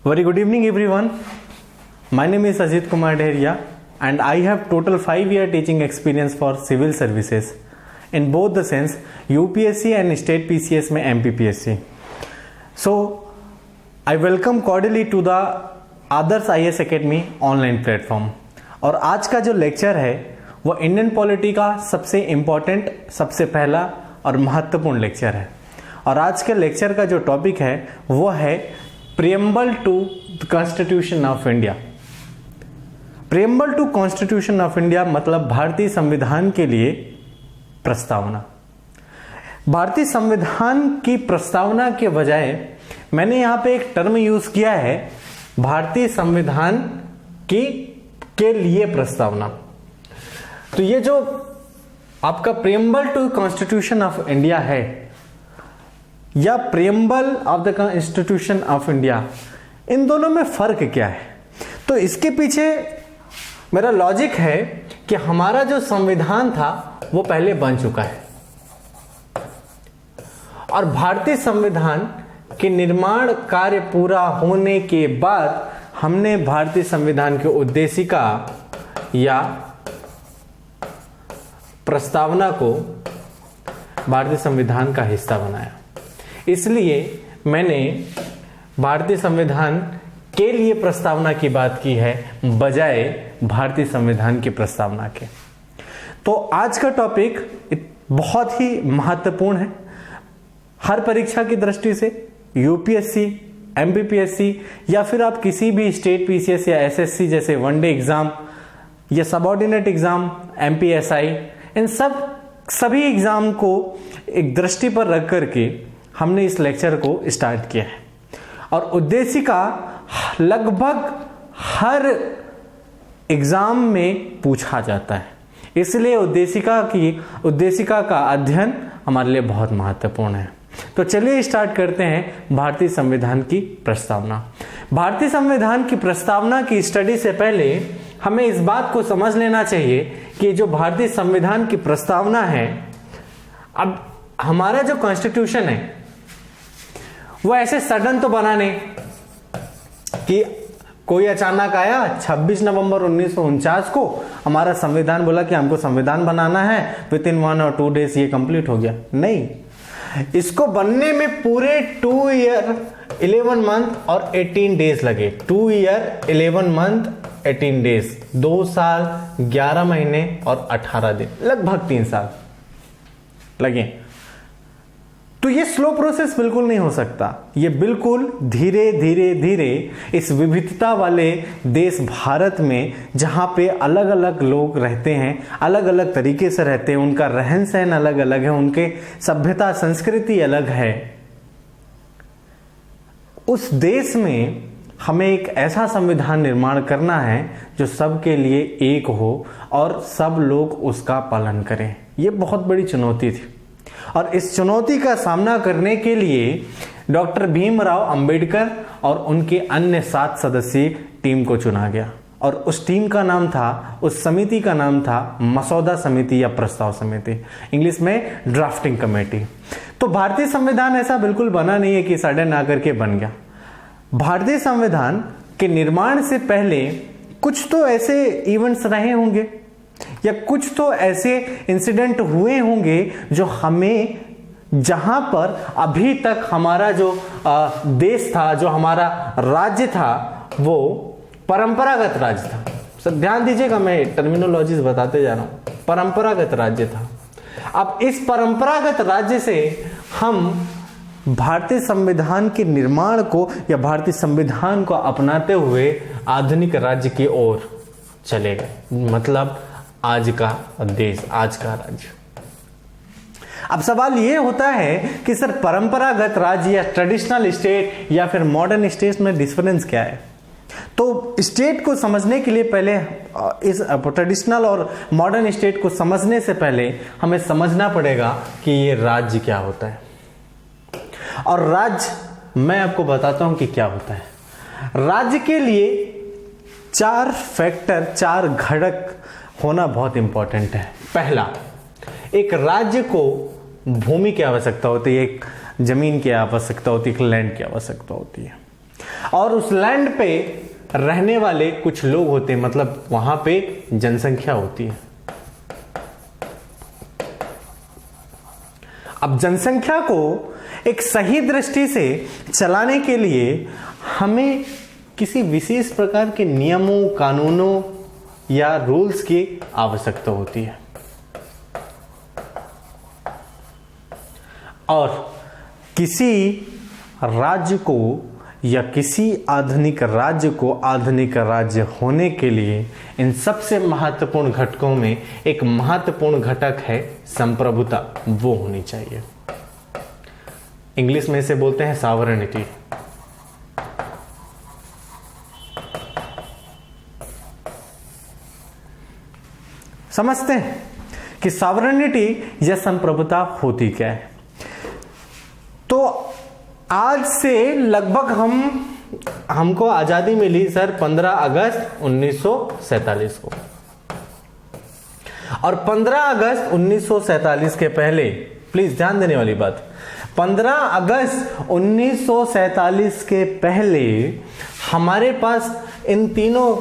Very good evening everyone. My name is Ajit Kumar Dheria and I have total 5-year teaching experience for civil services in both the sense UPSC and state PCS में MPPSC. So I welcome cordially to the Adarsh IAS Academy online platform. और आज का जो lecture है वो Indian polity का सबसे important, सबसे पहला और महत्वपूर्ण लेक्चर है। और आज के लेक्चर का जो टॉपिक है वो है preamble to constitution of India. Preamble to constitution of India मतलब भारतीय संविधान के लिए प्रस्तावना। भारतीय संविधान की प्रस्तावना के बजाय मैंने यहां पे एक टर्म यूज किया है, भारतीय संविधान के लिए प्रस्तावना। तो ये जो आपका preamble to constitution of India है या preamble of the constitution of India, इन दोनों में फर्क क्या है? तो इसके पीछे मेरा लॉजिक है कि हमारा जो संविधान था वो पहले बन चुका है और भारतीय संविधान के निर्माण कार्य पूरा होने के बाद हमने भारतीय संविधान के उद्देशिका या प्रस्तावना को भारतीय संविधान का हिस्सा बनाया। इसलिए मैंने भारतीय संविधान के लिए प्रस्तावना की बात की है बजाय भारतीय संविधान की प्रस्तावना के। तो आज का टॉपिक बहुत ही महत्वपूर्ण है हर परीक्षा की दृष्टि से, यूपीएससी, एमपीपीएससी या फिर आप किसी भी स्टेट पीसीएस या एसएससी जैसे वनडे एग्जाम या सबऑर्डिनेट एग्जाम, एमपीएसआई, इन सभी एग्जाम को एक दृष्टि पर रख करके हमने इस लेक्चर को स्टार्ट किया है। और उद्देशिका लगभग हर एग्जाम में पूछा जाता है, इसलिए उद्देशिका का अध्ययन हमारे लिए बहुत महत्वपूर्ण है। तो चलिए स्टार्ट करते हैं भारतीय संविधान की प्रस्तावना। भारतीय संविधान की प्रस्तावना की स्टडी से पहले हमें इस बात को समझ लेना चाहिए कि जो भारतीय संविधान की प्रस्तावना है, अब हमारा जो कॉन्स्टिट्यूशन है वो ऐसे सडन तो बना नहीं कि कोई अचानक आया 26 नवंबर 1949 को हमारा संविधान बोला कि हमको संविधान बनाना है, विद इन 1 और 2 डेज ये कंप्लीट हो गया। नहीं, इसको बनने में पूरे 2 ईयर 11 मंथ और 18 डेज लगे। 2 ईयर 11 मंथ 18 डेज, 2 साल 11 महीने और 18 दिन, लगभग 3 साल लगे। तो ये स्लो प्रोसेस बिल्कुल नहीं हो सकता, ये बिल्कुल धीरे धीरे धीरे इस विविधता वाले देश भारत में जहां पे अलग अलग लोग रहते हैं, अलग अलग तरीके से रहते हैं, उनका रहन सहन अलग अलग है, उनके सभ्यता संस्कृति अलग है, उस देश में हमें एक ऐसा संविधान निर्माण करना है जो सबके लिए एक हो और सब लोग उसका पालन करें। ये बहुत बड़ी चुनौती थी और इस चुनौती का सामना करने के लिए डॉक्टर भीमराव अंबेडकर और उनके अन्य 7 सदस्यीय टीम को चुना गया। और उस टीम का नाम था, उस समिति का नाम था मसौदा समिति या प्रस्ताव समिति, इंग्लिश में ड्राफ्टिंग कमेटी। तो भारतीय संविधान ऐसा बिल्कुल बना नहीं है कि सडन आकर के बन गया। भारतीय संविधान के निर्माण से पहले कुछ तो ऐसे इवेंट्स रहे होंगे या कुछ तो ऐसे इंसिडेंट हुए होंगे जो हमें, जहां पर अभी तक हमारा जो देश था, जो हमारा राज्य था, वो परंपरागत राज्य था। सब ध्यान दीजिएगा, मैं टर्मिनोलॉजीज बताते जा रहा हूं। परंपरागत राज्य था। अब इस परंपरागत राज्य से हम भारतीय संविधान के निर्माण को या भारतीय संविधान को अपनाते हुए आधुनिक राज्य की ओर चले गए, मतलब आज का देश, आज का राज्य। अब सवाल यह होता है कि सर परंपरागत राज्य या ट्रेडिशनल स्टेट या फिर मॉडर्न स्टेट में डिफरेंस क्या है? तो स्टेट को समझने के लिए पहले, इस ट्रेडिशनल और मॉडर्न स्टेट को समझने से पहले हमें समझना पड़ेगा कि ये राज्य क्या होता है। और राज्य मैं आपको बताता हूं कि क्या होता है। राज्य के लिए 4 फैक्टर, 4 घटक होना बहुत इंपॉर्टेंट है। पहला, एक राज्य को भूमि की आवश्यकता होती है, एक जमीन की आवश्यकता होती है, एक लैंड की आवश्यकता होती है। और उस लैंड पे रहने वाले कुछ लोग होते हैं, मतलब वहां पे जनसंख्या होती है। अब जनसंख्या को एक सही दृष्टि से चलाने के लिए हमें किसी विशेष प्रकार के नियमों, कानूनों या रूल्स की आवश्यकता होती है। और किसी राज्य को या किसी आधुनिक राज्य को आधुनिक राज्य होने के लिए इन सबसे महत्वपूर्ण घटकों में एक महत्वपूर्ण घटक है संप्रभुता, वो होनी चाहिए। इंग्लिश में इसे बोलते हैं सॉवरेनिटी। समझते हैं कि सॉवरेनिटी या संप्रभुता होती क्या है। तो आज से लगभग हमको आजादी मिली सर 15 अगस्त 1947 को, और 15 अगस्त 1947 के पहले, प्लीज ध्यान देने वाली बात, 15 अगस्त 1947 के पहले हमारे पास इन तीनों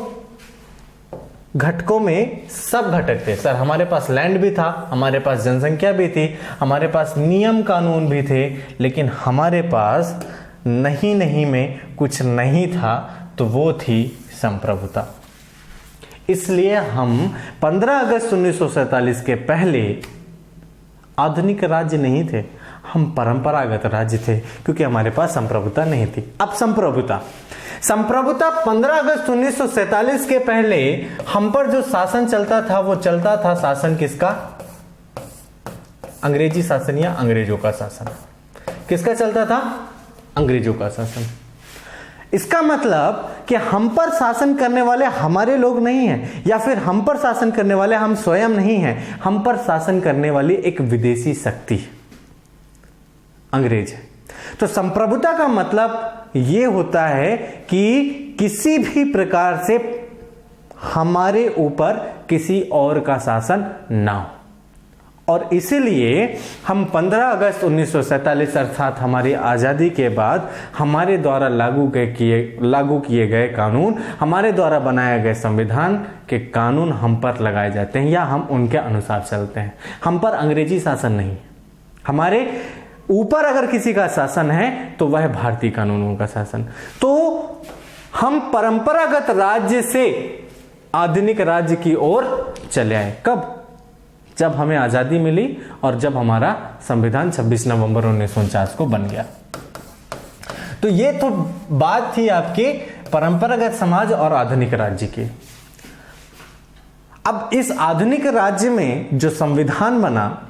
घटकों में सब घटक थे सर। हमारे पास लैंड भी था, हमारे पास जनसंख्या भी थी, हमारे पास नियम कानून भी थे, लेकिन हमारे पास नहीं में कुछ नहीं था, तो वो थी संप्रभुता। इसलिए हम 15 अगस्त 1947 के पहले आधुनिक राज्य नहीं थे, हम परंपरागत राज्य थे, क्योंकि हमारे पास संप्रभुता नहीं थी। अब संप्रभुता 15 अगस्त 1947 के पहले हम पर जो शासन चलता था, वो चलता था शासन किसका? अंग्रेजी शासन या अंग्रेजों का शासन। किसका चलता था? अंग्रेजों का शासन। इसका मतलब कि हम पर शासन करने वाले हमारे लोग नहीं हैं, या फिर हम पर शासन करने वाले हम स्वयं नहीं हैं। हम पर शासन करने वाली एक विदेशी शक्ति अंग्रेज है। तो संप्रभुता का मतलब यह होता है कि किसी भी प्रकार से हमारे ऊपर किसी और का शासन ना हो, और इसीलिए हम 15 अगस्त 1947 अर्थात हमारी आजादी के बाद हमारे द्वारा लागू किए गए कानून, हमारे द्वारा बनाए गए संविधान के कानून हम पर लगाए जाते हैं, या हम उनके अनुसार चलते हैं। हम पर अंग्रेजी शासन नहीं, हमारे ऊपर अगर किसी का शासन है तो वह भारतीय कानूनों का शासन। तो हम परंपरागत राज्य से आधुनिक राज्य की ओर चले आए। कब? जब हमें आजादी मिली और जब हमारा संविधान 26 नवंबर 1949 को बन गया। तो ये तो बात थी आपके परंपरागत समाज और आधुनिक राज्य की। अब इस आधुनिक राज्य में जो संविधान बना,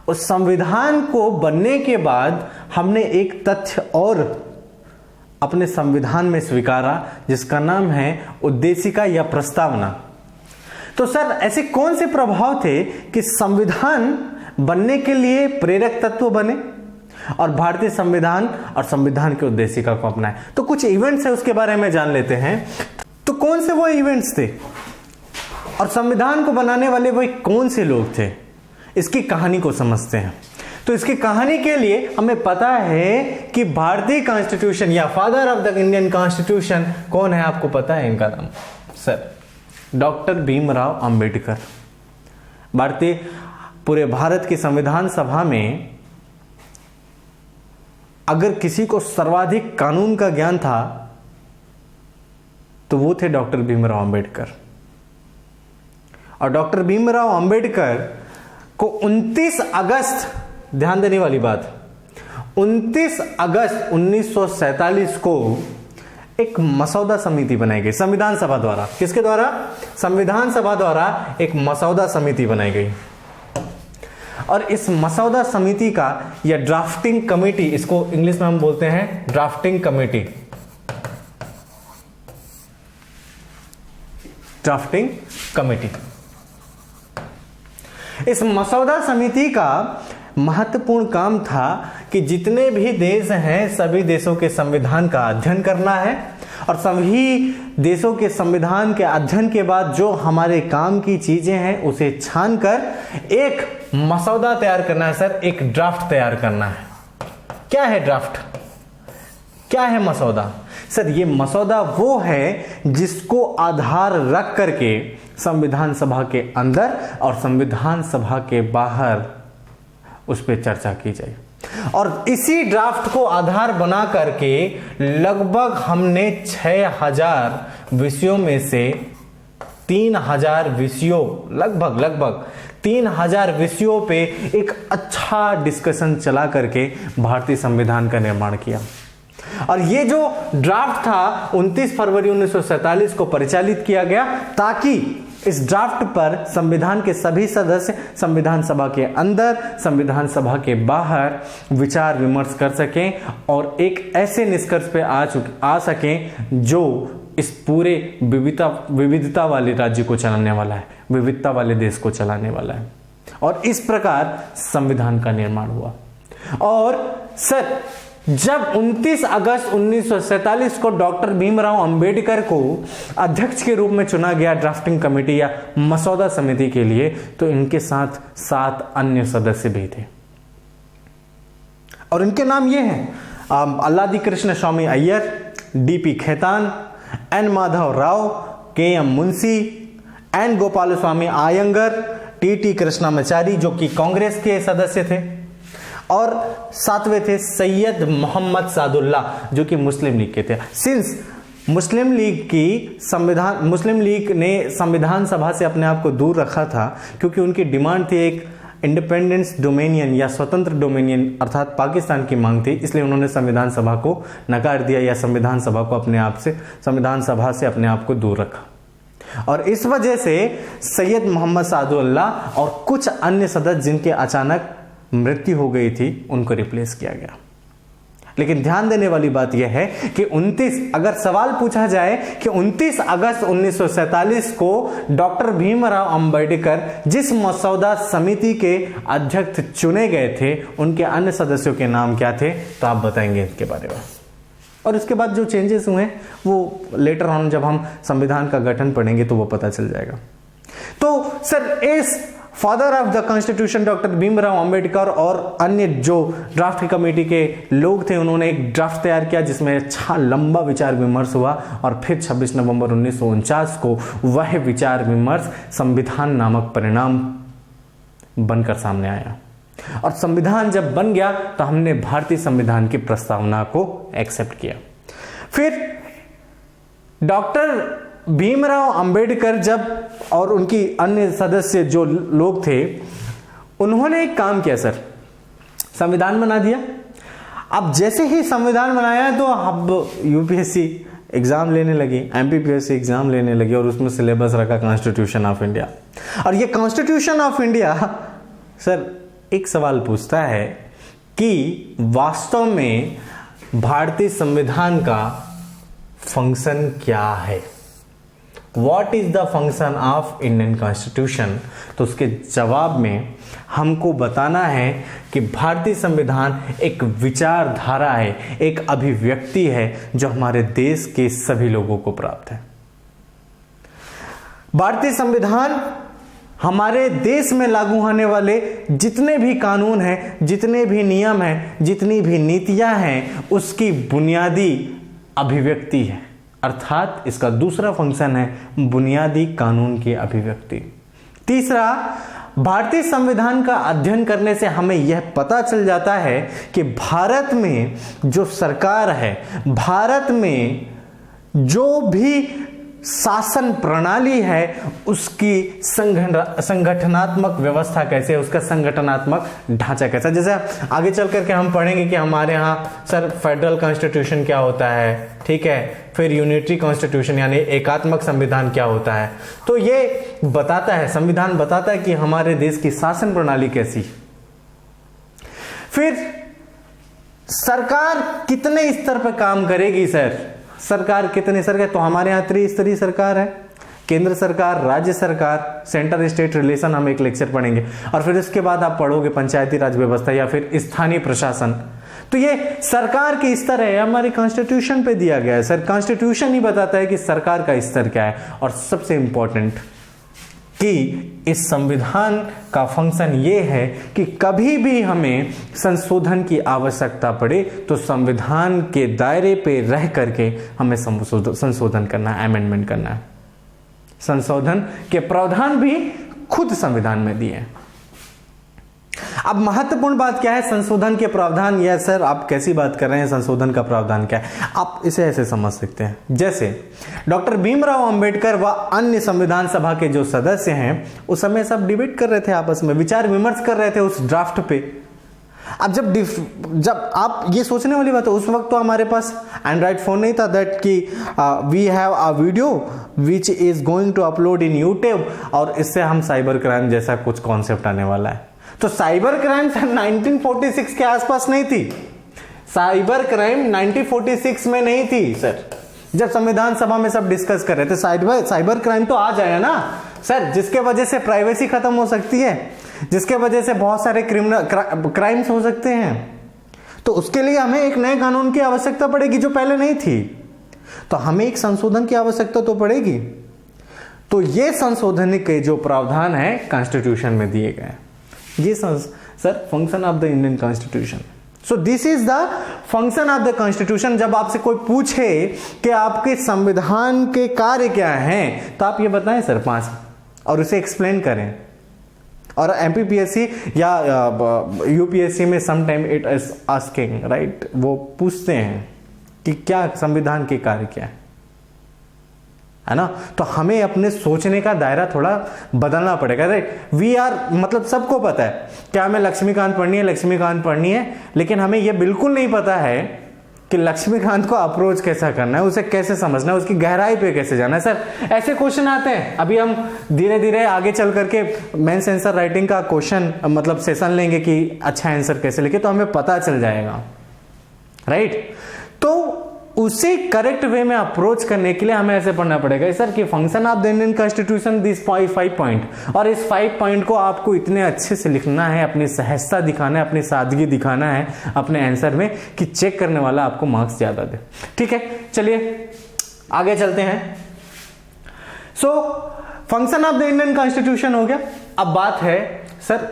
उस संविधान को बनने के बाद हमने एक तथ्य और अपने संविधान में स्वीकारा, जिसका नाम है उद्देशिका या प्रस्तावना। तो सर ऐसे कौन से प्रभाव थे कि संविधान बनने के लिए प्रेरक तत्व बने और भारतीय संविधान और संविधान के उद्देशिका को अपनाए? तो कुछ इवेंट्स है, उसके बारे में जान लेते हैं। तो कौन से वो इवेंट्स थे और संविधान को बनाने वाले वो कौन से लोग थे, इसकी कहानी को समझते हैं। तो इसकी कहानी के लिए हमें पता है कि भारतीय कॉन्स्टिट्यूशन या father of the Indian constitution कौन है? आपको पता है इनका नाम? Sir doctor Bhimrao Ambedkar. भारतीय पूरे भारत की संविधान सभा में अगर किसी को सर्वाधिक कानून का ज्ञान था तो वो थे डॉक्टर भीमराव अंबेडकर। और डॉक्टर भीमराव अंबेडकर को 29 अगस्त, ध्यान देने वाली बात, 29 अगस्त 1947 को एक मसौदा समिति बनाई गई संविधान सभा द्वारा। किसके द्वारा? संविधान सभा द्वारा एक मसौदा समिति बनाई गई। और इस मसौदा समिति का या ड्राफ्टिंग कमेटी, इसको इंग्लिश में हम बोलते हैं ड्राफ्टिंग कमेटी। Drafting committee. इस मसौदा समिति का महत्वपूर्ण काम था कि जितने भी देश हैं सभी देशों के संविधान का अध्ययन करना है, और सभी देशों के संविधान के अध्ययन के बाद जो हमारे काम की चीजें हैं उसे छानकर एक मसौदा तैयार करना है। सर एक ड्राफ्ट तैयार करना है। क्या है ड्राफ्ट? क्या है मसौदा? सर ये मसौदा वो है जिसको आधार रख करके संविधान सभा के अंदर और संविधान सभा के बाहर उस पर चर्चा की जाए, और इसी ड्राफ्ट को आधार बना करके लगभग हमने 6000 विषयों में से 3000 विषयों, लगभग 3000 विषयों पे एक अच्छा डिस्कशन चला करके भारतीय संविधान का निर्माण किया। और ये जो ड्राफ्ट था 29 फरवरी 1947 को परिचालित किया गया, ताकि इस ड्राफ्ट पर संविधान के सभी सदस्य संविधान सभा के अंदर, संविधान सभा के बाहर विचार विमर्श कर सकें और एक ऐसे निष्कर्ष पे आ सकें जो इस पूरे विविधता वाले राज्य को चलाने वाला है, विविधता वाले देश को चलाने वाला है। और इस प्रकार संविधान का निर्माण हुआ। और सर जब 29 अगस्त 1947 को डॉक्टर भीमराव अंबेडकर को अध्यक्ष के रूप में चुना गया ड्राफ्टिंग कमेटी या मसौदा समिति के लिए, तो इनके साथ 7 अन्य सदस्य भी थे और इनके नाम ये हैं अल्लादी कृष्ण स्वामी अय्यर, डीपी खेतान, एन माधव राव, के M Munshi, N Gopal Swami Iyengar, T Krishnamachari जो कि कांग्रेस के सदस्य थे, और 7वें थे सैयद मोहम्मद सादुल्ला जो कि मुस्लिम लीग के थे। सिंस मुस्लिम लीग ने संविधान सभा से अपने आप को दूर रखा था, क्योंकि उनकी डिमांड थी एक इंडिपेंडेंस डोमेनियन या स्वतंत्र डोमेनियन अर्थात पाकिस्तान की मांग थी, इसलिए उन्होंने संविधान सभा को नकार दिया या संविधान सभा से अपने आप को दूर रखा। और इस वजह से सैयद मोहम्मद सादुल्ला और कुछ अन्य सदस्य जिनके अचानक मृत्यु हो गई थी उनको रिप्लेस किया गया। लेकिन ध्यान देने वाली बात यह है कि 29, अगर सवाल पूछा जाए कि 29 अगस्त 1947 को डॉक्टर भीमराव अंबेडकर जिस मसौदा समिति के अध्यक्ष चुने गए थे, उनके अन्य सदस्यों के नाम क्या थे, तो आप बताएंगे इसके बारे में। और इसके बाद जो चेंजेस हुए वो लेटर ऑन जब हम संविधान का गठन पढ़ेंगे तो वो पता चल जाएगा। तो सर इस father of the constitution doctor Bhimrao Ambedkar और अन्य जो ड्राफ्ट कमेटी के लोग थे, उन्होंने एक ड्राफ्ट तैयार किया जिसमें अच्छा लंबा विचार विमर्श हुआ, और फिर 26 नवंबर 1949 को वह विचार विमर्श संविधान नामक परिणाम बनकर सामने आया। और संविधान जब बन गया तो हमने भारतीय संविधान की प्रस्तावना को एक्सेप्ट किया। फिर डॉक्टर भीमराव अंबेडकर जब और उनकी अन्य सदस्य जो लोग थे, उन्होंने एक काम किया सर, संविधान बना दिया। अब जैसे ही संविधान बनाया तो अब यूपीएससी एग्जाम लेने लगी, एमपीपीएससी एग्जाम लेने लगी, और उसमें सिलेबस रखा कॉन्स्टिट्यूशन ऑफ इंडिया। और ये कॉन्स्टिट्यूशन ऑफ इंडिया सर एक सवाल पूछता है कि वास्तव में भारतीय संविधान का फंक्शन क्या है, What is the function of Indian Constitution? तो उसके जवाब में हमको बताना है कि भारतीय संविधान एक विचारधारा है, एक अभिव्यक्ति है जो हमारे देश के सभी लोगों को प्राप्त है। भारतीय संविधान हमारे देश में लागू होने वाले जितने भी कानून हैं, जितने भी नियम हैं, जितनी भी नीतियां हैं, उसकी बुनियादी अभिव्यक्ति है। अर्थात इसका दूसरा फंक्शन है बुनियादी कानून की अभिव्यक्ति। तीसरा, भारतीय संविधान का अध्ययन करने से हमें यह पता चल जाता है कि भारत में जो सरकार है, भारत में जो भी शासन प्रणाली है, उसकी संगठनात्मक व्यवस्था कैसे है, उसका संगठनात्मक ढांचा कैसा। जैसे आगे चल करके हम पढ़ेंगे कि हमारे यहाँ सर फेडरल कॉन्स्टिट्यूशन क्या होता है, ठीक है, फिर यूनिटरी कॉन्स्टिट्यूशन यानी एकात्मक संविधान क्या होता है। तो ये बताता है, संविधान बताता है कि हमारे देश की शासन प्रणाली कैसी। फिर सरकार कितने स्तर पर काम करेगी सर, सरकार कितने स्तर, तो हमारे यहाँ त्रिस्तरीय सरकार है, केंद्र सरकार, राज्य सरकार, सेंटर स्टेट रिलेशन, हम एक लेक्चर पढ़ेंगे। और फिर इसके बाद आप पढ़ोगे पंचायती राज व्यवस्था या फिर स्थानीय प्रशासन। तो ये सरकार के स्तर है, हमारे कॉन्स्टिट्यूशन पे दिया गया है सर। कॉन्स्टिट्यूशन ही बताता है कि सरकार का स्तर क्या है। और सबसे इंपॉर्टेंट कि इस संविधान का फंक्शन ये है कि कभी भी हमें संशोधन की आवश्यकता पड़े तो संविधान के दायरे पे रह करके हमें संशोधन करना है, अमेंडमेंट करना है। संशोधन के प्रावधान भी खुद संविधान में दिए हैं। अब महत्वपूर्ण बात क्या है, संशोधन के प्रावधान। या सर आप कैसी बात कर रहे हैं, संशोधन का प्रावधान क्या है? आप इसे ऐसे समझ सकते हैं, जैसे डॉक्टर भीमराव अंबेडकर व अन्य संविधान सभा के जो सदस्य हैं उस समय सब डिबेट कर रहे थे, आपस में विचार विमर्श कर रहे थे उस ड्राफ्ट पे। अब जब आप ये सोचने वाली बात है, उस वक्त तो हमारे पास एंड्रॉइड फोन नहीं था दैट कि we have a video which is going to upload in YouTube और इससे हम साइबर क्राइम जैसा कुछ कॉन्सेप्ट आने वाला है। तो साइबर क्राइम 1946 के आसपास नहीं थी, साइबर क्राइम 1946 में नहीं थी सर, जब संविधान सभा में सब डिस्कस कर रहे थे। साइबर क्राइम तो आज आया ना सर, जिसके वजह से प्राइवेसी खत्म हो सकती है, जिसके वजह से बहुत सारे क्राइम्स हो सकते हैं। तो उसके लिए हमें एक नए कानून की आवश्यकता पड़ेगी जो पहले नहीं थी, तो हमें एक संशोधन की आवश्यकता तो पड़ेगी। तो ये संशोधन के जो प्रावधान है कॉन्स्टिट्यूशन में दिए गए, ये sir function of the Indian constitution. So this is the function of the constitution. जब आपसे कोई पूछे कि आपके संविधान के कार्य क्या हैं, तो आप ये बताएं सर 5 और उसे एक्सप्लेन करें। और एमपीपीएससी या यूपीएससी में some time it is asking right, वो पूछते हैं कि क्या संविधान के कार्य क्या है ना। तो हमें अपने सोचने का दायरा थोड़ा बदलना पड़ेगा। वी आर मतलब सबको पता है क्या हमें लक्ष्मीकांत पढ़नी है, लेकिन हमें यह बिल्कुल नहीं पता है कि लक्ष्मीकांत को अप्रोच कैसा करना है, उसे कैसे समझना है, उसकी गहराई पे कैसे जाना है। सर ऐसे क्वेश्चन आते हैं। अभी हम धीरे धीरे आगे चल करके मेंस आंसर राइटिंग का क्वेश्चन मतलब सेशन लेंगे कि अच्छा आंसर कैसे लिखे, तो हमें पता चल जाएगा राइट। तो उसे करेक्ट वे में अप्रोच करने के लिए हमें ऐसे पढ़ना पड़ेगा सर कि function of the Indian constitution this 5 point, और इस 5 पॉइंट को आपको इतने अच्छे से लिखना है, अपनी सहजता दिखाना है, अपनी सादगी दिखाना है अपने आंसर में कि चेक करने वाला आपको मार्क्स ज्यादा दे। ठीक है, चलिए आगे चलते हैं। So function of the Indian constitution हो गया। अब बात है सर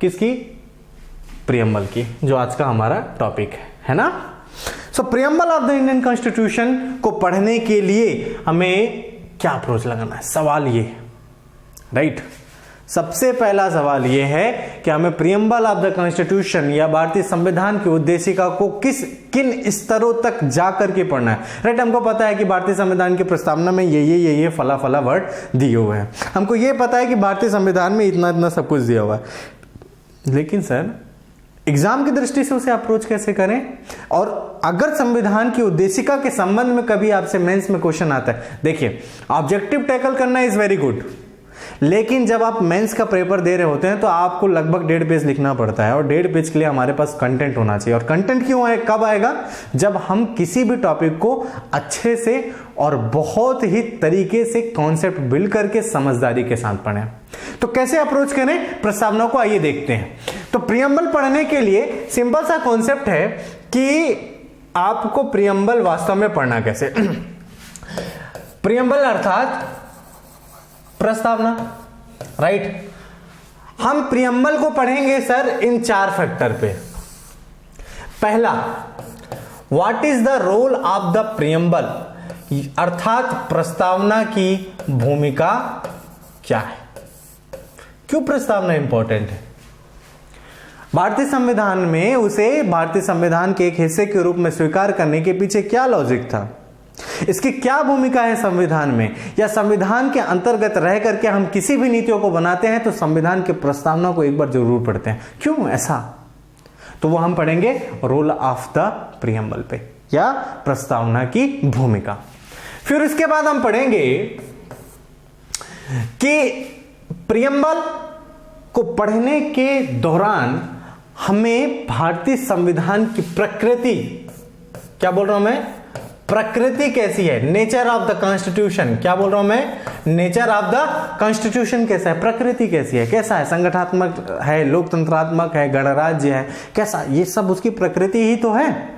किसकी, प्रियम्बल की, जो आज का हमारा टॉपिक है ना। So preamble of the Indian constitution को पढ़ने के लिए हमें क्या अप्रोच लगाना है, सवाल ये राइट। सबसे पहला सवाल ये है कि हमें प्रियम्बल ऑफ द कॉन्स्टिट्यूशन या भारतीय संविधान की उद्देशिका को किन स्तरों तक जाकर के पढ़ना है राइट। हमको पता है कि भारतीय संविधान की प्रस्तावना में ये फला वर्ड दिए हुए हैं, हमको ये पता है कि भारतीय संविधान में इतना सब कुछ दिया हुआ है, लेकिन सर एग्जाम की दृष्टि से उसे अप्रोच कैसे करें। और अगर संविधान की उद्देशिका के संबंध में कभी आपसे मेंस में क्वेश्चन आता है, देखिए ऑब्जेक्टिव टैकल करना इज वेरी गुड, लेकिन जब आप मेंस का पेपर दे रहे होते हैं तो आपको लगभग 1.5 पेज लिखना पड़ता है, और 1.5 पेज के लिए हमारे पास कंटेंट होना चाहिए। और कंटेंट क्यों है, कब आएगा, जब हम किसी भी टॉपिक को अच्छे से और बहुत ही तरीके से कॉन्सेप्ट बिल्ड करके समझदारी के साथ पढ़ें। तो कैसे अप्रोच करें प्रस्तावना को, आइए देखते हैं। तो प्रियम्बल पढ़ने के लिए सिंपल सा कॉन्सेप्ट है कि आपको प्रियम्बल वास्तव में पढ़ना कैसे। प्रियम्बल अर्थात प्रस्तावना राइट। हम प्रियम्बल को पढ़ेंगे सर इन 4 फैक्टर पे। पहला, what is the role of the preamble, अर्थात प्रस्तावना की भूमिका क्या है, क्यों प्रस्तावना इंपॉर्टेंट है। भारतीय संविधान में उसे भारतीय संविधान के एक हिस्से के रूप में स्वीकार करने के पीछे क्या लॉजिक था, इसकी क्या भूमिका है संविधान में, या संविधान के अंतर्गत रह करके हम किसी भी नीतियों को बनाते हैं तो संविधान के प्रस्तावना को एक बार जरूर पढ़ते हैं, क्यों ऐसा। तो वो हम पढ़ेंगे रोल ऑफ द प्रियम्बल पे, या प्रस्तावना की भूमिका। फिर इसके बाद हम पढ़ेंगे कि प्रियम्बल को पढ़ने के दौरान हमें भारतीय संविधान की प्रकृति, क्या बोल रहा हूं मैं, प्रकृति कैसी है, नेचर ऑफ द कॉन्स्टिट्यूशन, क्या बोल रहा हूं मैं, नेचर ऑफ द कॉन्स्टिट्यूशन कैसा है, प्रकृति कैसी है, कैसा है, संगठनात्मक है, लोकतंत्रात्मक है, गणराज्य है, कैसा, ये सब उसकी प्रकृति ही तो है।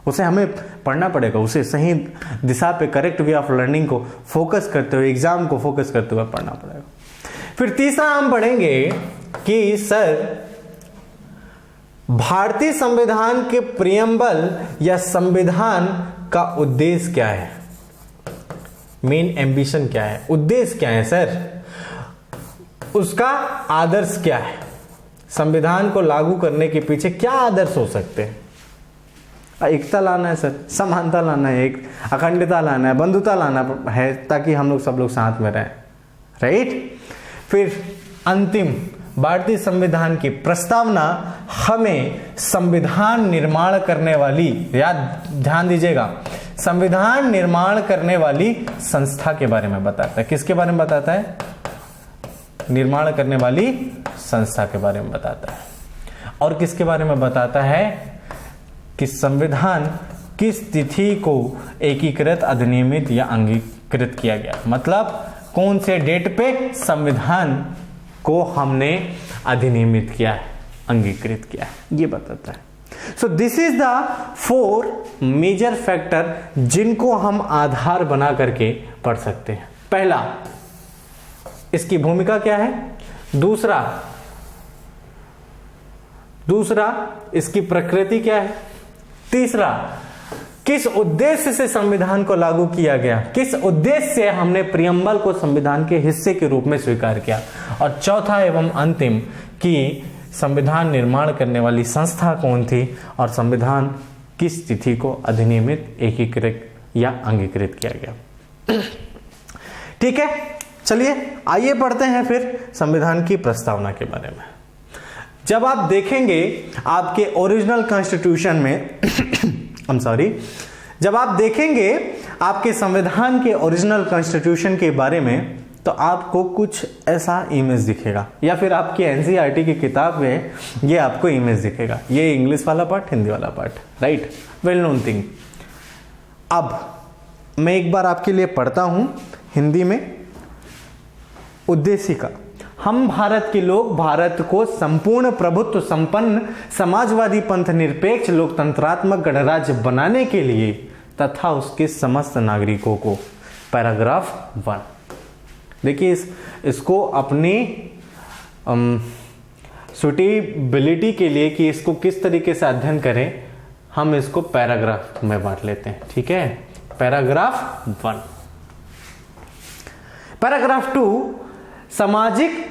उसे हमें पढ़ना पड़ेगा, उसे सही दिशा पे करेक्ट वे ऑफ लर्निंग को फोकस करते हुए, एग्जाम को फोकस करते हुए पढ़ना पड़ेगा। फिर तीसरा हम पढ़ेंगे कि सर भारतीय संविधान के प्रियम्बल या संविधान का उद्देश्य क्या है, मेन एम्बिशन क्या है, उद्देश्य क्या है सर, उसका आदर्श क्या है, संविधान को लागू करने के पीछे क्या आदर्श हो सकते हैं। एकता लाना है सर, समानता लाना है, एक अखंडता लाना है, बंधुता लाना है, ताकि हम लोग सब लोग साथ में रहें, राइट। फिर अंतिम भारतीय संविधान की प्रस्तावना हमें संविधान निर्माण करने वाली, याद ध्यान दीजिएगा, संविधान निर्माण करने वाली संस्था के बारे में बताता है। किसके बारे में बताता है, निर्माण करने वाली संस्था के बारे में बताता है। और किसके बारे में बताता है कि संविधान किस तिथि को एकीकृत, अधिनियमित या अंगीकृत किया गया, मतलब कौन से डेट पे संविधान को हमने अधिनियमित किया है, अंगीकृत किया है, ये बताता है। So this is the 4 major factor जिनको हम आधार बना करके पढ़ सकते हैं। पहला, इसकी भूमिका क्या है, दूसरा इसकी प्रकृति क्या है, तीसरा किस उद्देश्य से संविधान को लागू किया गया, किस उद्देश्य से हमने प्रियम्बल को संविधान के हिस्से के रूप में स्वीकार किया, और चौथा एवं अंतिम कि संविधान निर्माण करने वाली संस्था कौन थी और संविधान किस तिथि को अधिनियमित, एकीकृत या अंगीकृत किया गया। ठीक है, चलिए आइए पढ़ते हैं फिर संविधान की प्रस्तावना के बारे में। जब आप देखेंगे आपके ओरिजिनल कॉन्स्टिट्यूशन में जब आप देखेंगे आपके संविधान के ओरिजिनल कॉन्स्टिट्यूशन के बारे में, तो आपको कुछ ऐसा इमेज दिखेगा, या फिर आपकी एनसीईआरटी की किताब में ये आपको इमेज दिखेगा, ये इंग्लिश वाला पार्ट, हिंदी वाला part, right, well known thing. अब मैं एक बार आपके लिए पढ़ता हूं हिंदी में। उद्देशिका, हम भारत के लोग भारत को संपूर्ण प्रभुत्व संपन्न समाजवादी पंथ निरपेक्ष लोकतंत्रात्मक गणराज्य बनाने के लिए तथा उसके समस्त नागरिकों को, पैराग्राफ 1। देखिए इसको अपनी सुटेबिलिटी के लिए कि इसको किस तरीके से अध्ययन करें, हम इसको पैराग्राफ में बांट लेते हैं, ठीक है। पैराग्राफ 1। पैराग्राफ 2, सामाजिक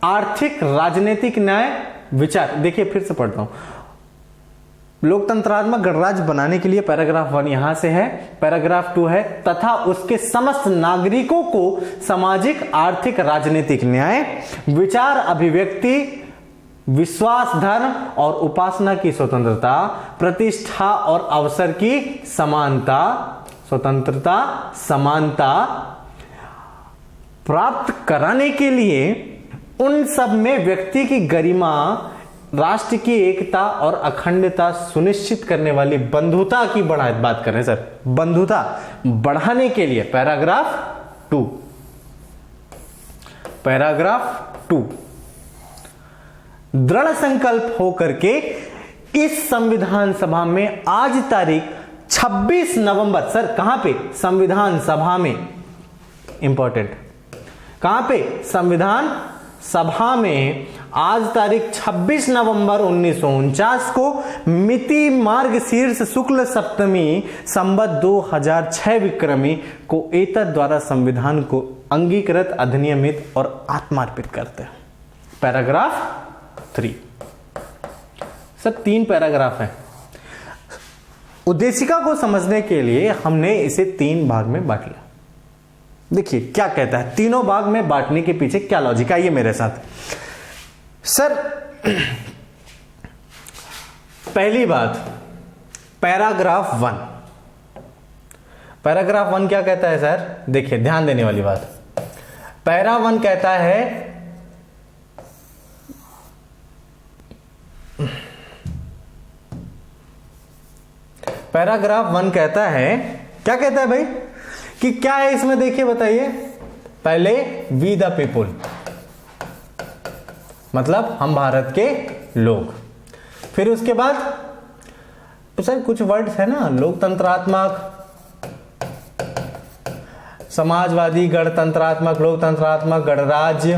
आर्थिक राजनीतिक न्याय विचार। देखिए फिर से पढ़ता हूं, लोकतंत्रात्मक गणराज्य बनाने के लिए पैराग्राफ 1 यहां से है, पैराग्राफ 2 है तथा उसके समस्त नागरिकों को सामाजिक आर्थिक राजनीतिक न्याय विचार, अभिव्यक्ति, विश्वास, धर्म और उपासना की स्वतंत्रता, प्रतिष्ठा और अवसर की समानता, स्वतंत्रता, समानता प्राप्त कराने के लिए उन सब में व्यक्ति की गरिमा, राष्ट्र की एकता और अखंडता सुनिश्चित करने वाली बंधुता की बात कर रहे हैं सर, बंधुता बढ़ाने के लिए, पैराग्राफ 2। पैराग्राफ 2, दृढ़ संकल्प होकर के इस संविधान सभा में आज तारीख 26 नवंबर, सर कहां पे, संविधान सभा में, इंपॉर्टेंट, कहां पे, संविधान सभा में आज तारीख 26 नवंबर 1949 को मिति मार्गशीर्ष शुक्ल सप्तमी संवत 2006 विक्रमी को एतद द्वारा संविधान को अंगीकृत, अधिनियमित और आत्मार्पित करते हैं। पैराग्राफ 3, सब 3 पैराग्राफ है। उद्देशिका को समझने के लिए हमने इसे 3 भाग में बांट लिया। देखिए क्या कहता है, तीनों भाग में बांटने के पीछे क्या लॉजिक, आइए मेरे साथ। सर पहली बात, पैराग्राफ 1, पैराग्राफ 1 क्या कहता है सर, देखिए ध्यान देने वाली बात, पैरा 1 कहता है पैराग्राफ 1 कहता है, क्या कहता है भाई, कि क्या है इसमें, देखिए बताइए। पहले वी द पीपुल, मतलब हम भारत के लोग। फिर उसके बाद तो सर कुछ वर्ड्स है ना, लोकतंत्रात्मक, समाजवादी, गणतंत्रात्मक, लोकतंत्रात्मक, गणराज्य,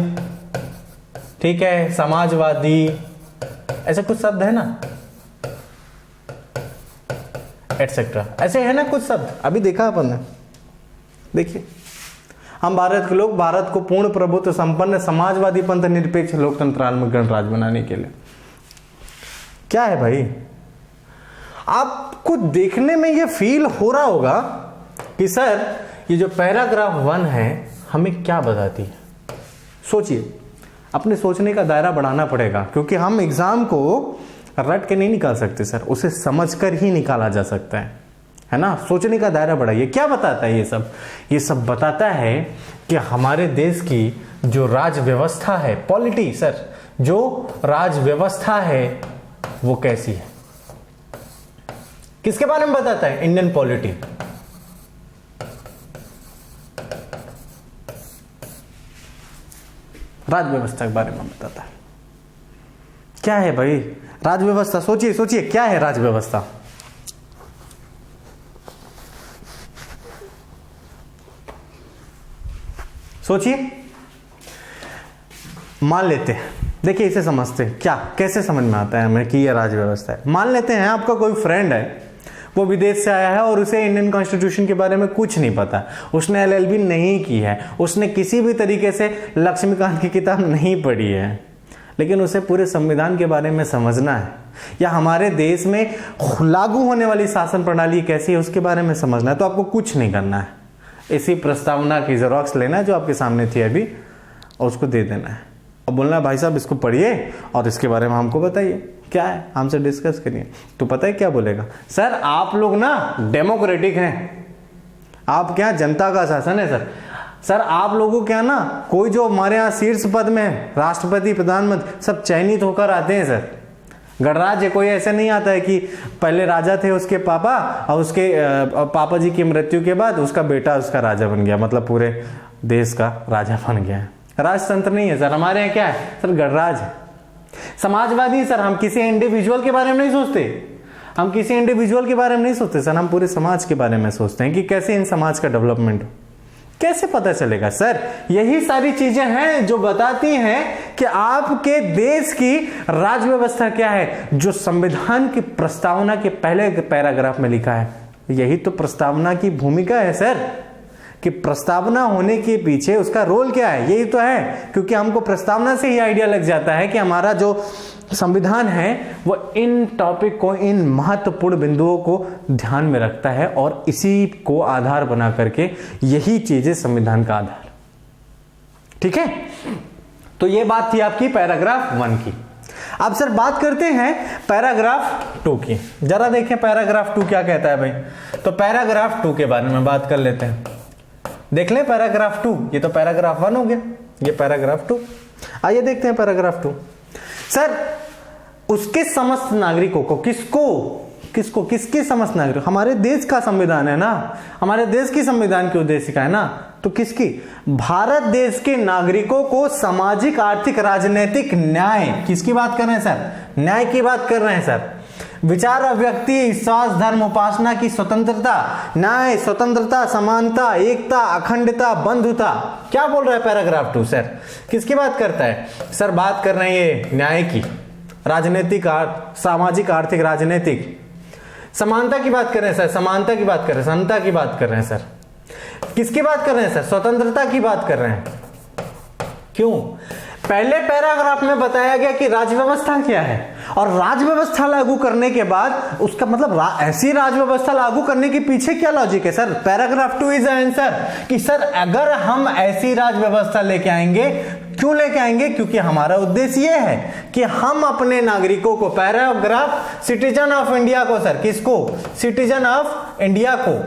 ठीक है, समाजवादी, ऐसे कुछ शब्द है ना, एटसेट्रा, ऐसे है ना कुछ शब्द, अभी देखा अपन ने। देखिए, हम भारत के लोग भारत को पूर्ण प्रभुत्व संपन्न समाजवादी पंथ निरपेक्ष लोकतंत्रात्मक गणराज्य बनाने के लिए, क्या है भाई, आपको देखने में ये फील हो रहा होगा कि सर ये जो पैराग्राफ 1 है हमें क्या बताती है। सोचिए, अपने सोचने का दायरा बढ़ाना पड़ेगा, क्योंकि हम एग्जाम को रट के नहीं निकाल सकते सर, उसे समझकर ही निकाला जा सकता है ना। सोचने का दायरा बढ़ाइए, क्या बताता है ये सब बताता है कि हमारे देश की जो राज व्यवस्था है, पॉलिटी सर, जो राज व्यवस्था है वो कैसी है, किसके बारे में बताता है, इंडियन पॉलिटी। राज व्यवस्था के बारे में बताता है। क्या है भाई राज व्यवस्था, सोचिए सोचिए क्या है राज व्यवस्था। सोचिए, मान लेते हैं, देखिए इसे समझते हैं, क्या कैसे समझ में आता है हमें कि यह राज व्यवस्था है। मान लेते हैं आपका कोई फ्रेंड है, वो विदेश से आया है और उसे इंडियन कॉन्स्टिट्यूशन के बारे में कुछ नहीं पता, उसने LLB नहीं की है, उसने किसी भी तरीके से लक्ष्मीकांत की किताब नहीं पढ़ी है, लेकिन उसे पूरे संविधान के बारे में समझना है, या हमारे देश में लागू होने वाली शासन प्रणाली कैसी है उसके बारे में समझना है। तो आपको कुछ नहीं करना है, इसी प्रस्तावना की जेरॉक्स लेना है जो आपके सामने थी अभी, और उसको दे देना है और बोलना है भाई साहब इसको पढ़िए और इसके बारे में हमको बताइए, क्या है हमसे डिस्कस करिए। तो पता है क्या बोलेगा, सर आप लोग ना डेमोक्रेटिक हैं, आप क्या जनता का शासन है सर, सर आप लोगों क्या ना कोई जो हमारे यहाँ शीर्ष पद में राष्ट्रपति प्रधानमंत्री सब चयनित होकर आते हैं सर, गणराज्य कोई ऐसा नहीं आता है कि पहले राजा थे उसके पापा और उसके पापा जी की मृत्यु के बाद उसका बेटा उसका राजा बन गया, मतलब पूरे देश का राजा बन गया है। राजतंत्र नहीं है सर, हमारे यहाँ क्या है सर, गणराज है। समाजवादी सर, हम किसी इंडिविजुअल के बारे में नहीं सोचते, हम किसी इंडिविजुअल के बारे में नहीं सोचते सर, हम पूरे समाज के बारे में सोचते हैं कि कैसे इन समाज का डेवलपमेंट हो। कैसे पता चलेगा सर, यही सारी चीजें हैं जो बताती हैं कि आपके देश की राज व्यवस्था क्या है, जो संविधान की प्रस्तावना के पहले पैराग्राफ में लिखा है। यही तो प्रस्तावना की भूमिका है सर, कि प्रस्तावना होने के पीछे उसका रोल क्या है, यही तो है। क्योंकि हमको प्रस्तावना से ही आइडिया लग जाता है कि हमारा जो संविधान है वो इन टॉपिक को, इन महत्वपूर्ण बिंदुओं को ध्यान में रखता है और इसी को आधार बना करके यही चीजें संविधान का आधार। ठीक है, तो ये बात थी आपकी पैराग्राफ 1 की। अब सर बात करते हैं पैराग्राफ 2 की। जरा देखें पैराग्राफ 2 क्या कहता है भाई। तो पैराग्राफ 2 के बारे में बात कर लेते हैं, देख लें पैराग्राफ 2। ये तो पैराग्राफ 1 हो गया, ये पैराग्राफ 2। आइए देखते हैं पैराग्राफ 2। सर उसके समस्त नागरिकों को, किसकी समस्त नागरिक, हमारे देश का संविधान है ना, हमारे देश की संविधान की उद्देशिका है ना, तो किसकी, भारत देश के नागरिकों को सामाजिक आर्थिक राजनीतिक न्याय, किसकी बात कर रहे हैं सर, न्याय की बात कर रहे हैं सर, विचार अभिव्यक्ति विश्वास धर्म उपासना की स्वतंत्रता, न्याय स्वतंत्रता समानता एकता अखंडता बंधुता। क्या बोल रहा है पैराग्राफ 2 सर, किसकी बात करता है सर, बात कर रहे हैं ये न्याय की, राजनीतिक सामाजिक आर्थिक राजनीतिक, समानता की बात कर रहे हैं सर, समानता की बात कर रहे हैं, समता की बात कर रहे हैं सर, किसकी बात कर रहे हैं सर, स्वतंत्रता की बात कर रहे हैं। क्यों, पहले पैराग्राफ में बताया गया कि राज्य व्यवस्था क्या है, और राज्य व्यवस्था लागू करने के बाद उसका मतलब ऐसी राज्य व्यवस्था लागू करने के पीछे क्या लॉजिक है सर। पैराग्राफ 2 इज आंसर कि सर अगर हम ऐसी राज्य व्यवस्था लेके आएंगे, क्यों लेके आएंगे, क्योंकि हमारा उद्देश्य यह है कि हम अपने नागरिकों को, पैराग्राफ सिटीजन ऑफ इंडिया को सर, किसको, सिटीजन ऑफ इंडिया को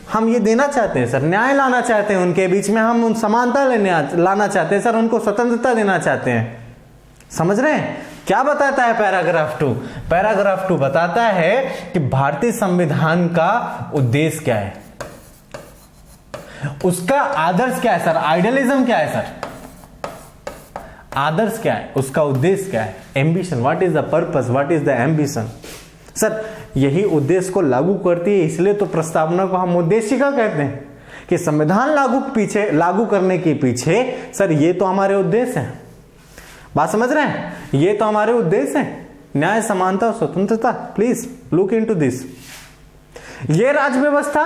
हम ये देना चाहते हैं सर, न्याय लाना चाहते हैं उनके बीच में, हम उन समानता लाना चाहते हैं सर, उनको स्वतंत्रता देना चाहते हैं। समझ रहे हैं क्या बताता है पैराग्राफ 2। पैराग्राफ 2 बताता है कि भारतीय संविधान का उद्देश्य क्या है, उसका आदर्श क्या है सर, आइडियलिज्म क्या है सर, आदर्श क्या है, उसका उद्देश्य क्या है, ambition, what is the purpose, what is the ambition. Sir यही उद्देश्य को लागू करती है, इसलिए तो प्रस्तावना को हम उद्देशिका कहते हैं कि संविधान लागू करने के पीछे सर ये तो हमारे उद्देश्य हैं। बात समझ रहे हैं? ये तो हमारे उद्देश्य हैं, न्याय, समानता और स्वतंत्रता। Please look into this. ये राज्य व्यवस्था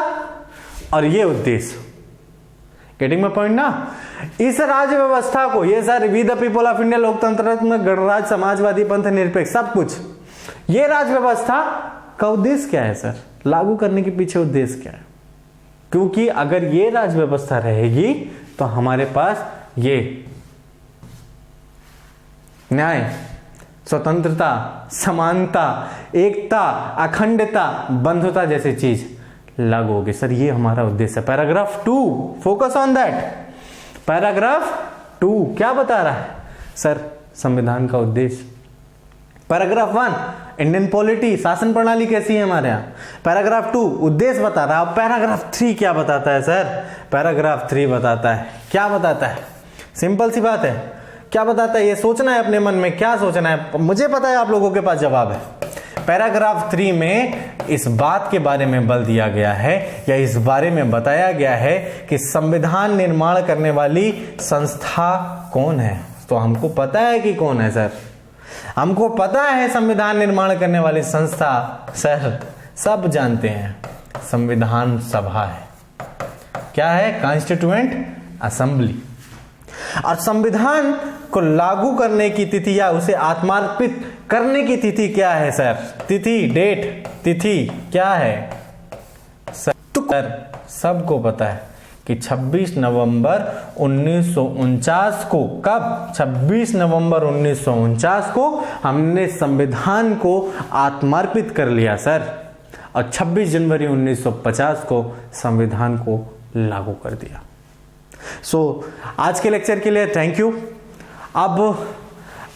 और ये उद्देश्य। गेटिंग माय पॉइंट ना? इस राज्य व्यवस्था को, ये sir we the people of India, लोकतंत्र, गणराज्य, समाजवादी, पंथ निरपेक्ष, सब कुछ, ये राज्य व्यवस्था का उद्देश्य क्या है सर? लागू करने के पीछे उद्देश्य क्या है? क्योंकि अगर ये राज्य व्यवस्था रहेगी तो हमारे पास ये न्याय, स्वतंत्रता, समानता, एकता, अखंडता, बंधुता जैसी चीज लागू होगी सर। ये हमारा उद्देश्य है। Paragraph 2, focus on that. Paragraph 2 क्या बता रहा है सर? संविधान का उद्देश्य। पैराग्राफ 1 इंडियन पॉलिटी, शासन प्रणाली कैसी है हमारे यहाँ। पैराग्राफ 2 उद्देश्य बता रहा है। अब पैराग्राफ 3 क्या बताता है सर? पैराग्राफ 3 बताता है, क्या बताता है? सिंपल सी बात है, क्या बताता है? ये सोचना है अपने मन में, क्या सोचना है? मुझे पता है आप लोगों के पास जवाब है। पैराग्राफ 3 में इस बात के बारे में बल दिया गया है, या इस बारे में बताया गया है कि संविधान निर्माण करने वाली संस्था कौन है। तो हमको पता है कि कौन है सर, हमको पता है संविधान निर्माण करने वाली संस्था सर, सब जानते हैं, संविधान सभा है। क्या है? Constituent assembly. और संविधान को लागू करने की तिथि या उसे आत्मार्पित करने की तिथि क्या है सर? तिथि, डेट, तिथि क्या है सर? सबको पता है कि 26 नवंबर 1949 को, कब? 26 नवंबर 1949 को हमने संविधान को आत्मार्पित कर लिया सर, और 26 जनवरी 1950 को संविधान को लागू कर दिया। आज के लेक्चर के लिए थैंक यू। अब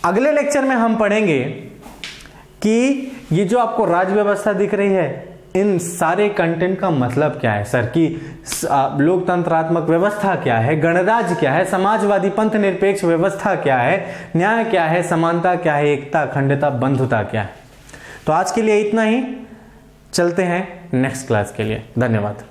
अगले लेक्चर में हम पढ़ेंगे कि ये जो आपको राज्य व्यवस्था दिख रही है, इन सारे कंटेंट का मतलब क्या है सर, कि लोकतंत्रात्मक व्यवस्था क्या है, गणराज्य क्या है, समाजवादी पंथ निरपेक्ष व्यवस्था क्या है, न्याय क्या है, समानता क्या है, एकता, अखंडता, बंधुता क्या है। तो आज के लिए इतना ही, चलते हैं नेक्स्ट क्लास के लिए। धन्यवाद।